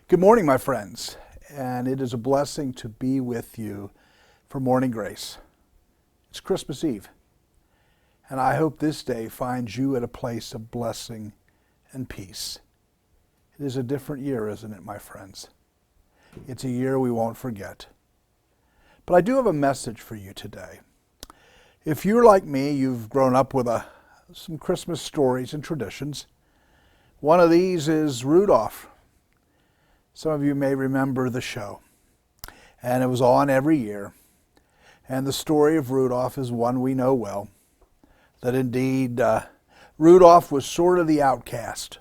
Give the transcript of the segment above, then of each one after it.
Good morning, my friends, and it is a blessing to be with you for Morning Grace. It's Christmas Eve, and I hope this day finds you at a place of blessing and peace. It is a different year, isn't it, my friends? It's a year we won't forget. But I do have a message for you today. If you're like me, you've grown up with some Christmas stories and traditions. One of these is Rudolph. Some of you may remember the show, and it was on every year. And the story of Rudolph is one we know well, that indeed Rudolph was sort of the outcast.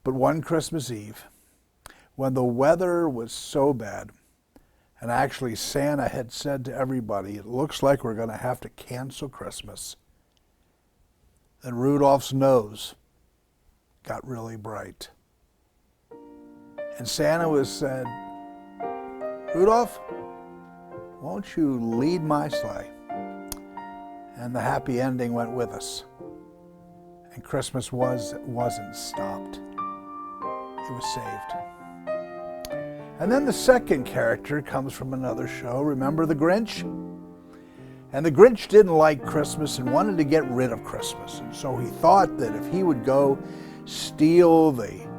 But one Christmas Eve, when the weather was so bad, and actually Santa had said to everybody, it looks like we're going to have to cancel Christmas, then Rudolph's nose got really bright. And Santa was said, Rudolph, won't you lead my sleigh? And the happy ending went with us. And Christmas wasn't stopped. It was saved. And then the second character comes from another show. Remember the Grinch? And the Grinch didn't like Christmas and wanted to get rid of Christmas. And so he thought that if he would go steal the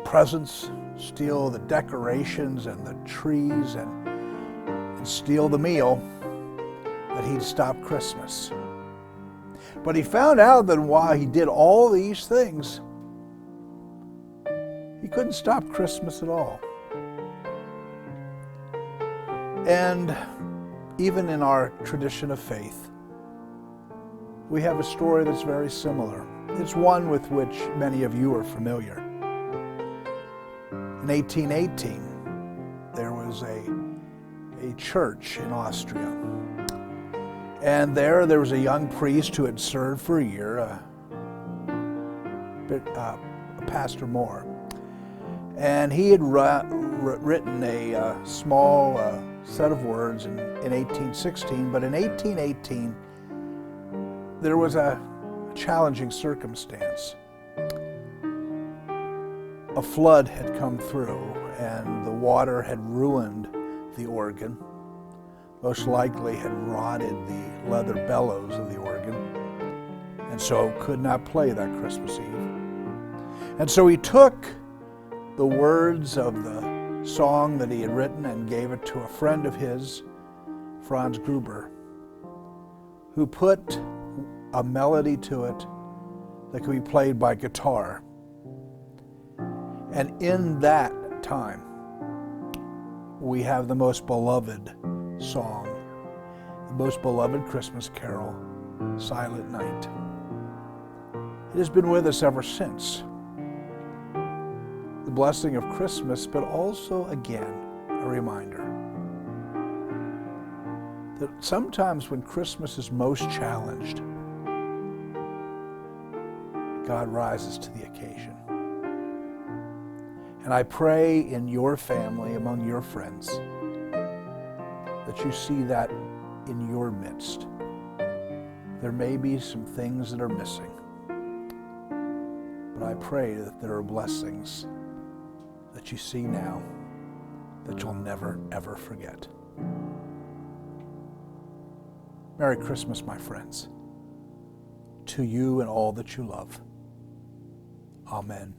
presents, steal the decorations and the trees, and steal the meal, that he'd stop Christmas. But he found out that while he did all these things, he couldn't stop Christmas at all. And even in our tradition of faith, we have a story that's very similar. It's one with which many of you are familiar. In 1818, there was a church in Austria. And there was a young priest who had served for a year, Pastor Moore. And he had written a small set of words in 1816, but in 1818, there was a challenging circumstance. A flood had come through, and the water had ruined the organ, most likely had rotted the leather bellows of the organ, and so could not play that Christmas Eve. And so he took the words of the song that he had written and gave it to a friend of his, Franz Gruber, who put a melody to it that could be played by guitar. And in that time, we have the most beloved song, the most beloved Christmas carol, Silent Night. It has been with us ever since. The blessing of Christmas, but also, again, a reminder that sometimes when Christmas is most challenged, God rises to the occasion. And I pray in your family, among your friends, that you see that in your midst. There may be some things that are missing, but I pray that there are blessings that you see now that you'll never, ever forget. Merry Christmas, my friends, to you and all that you love. Amen.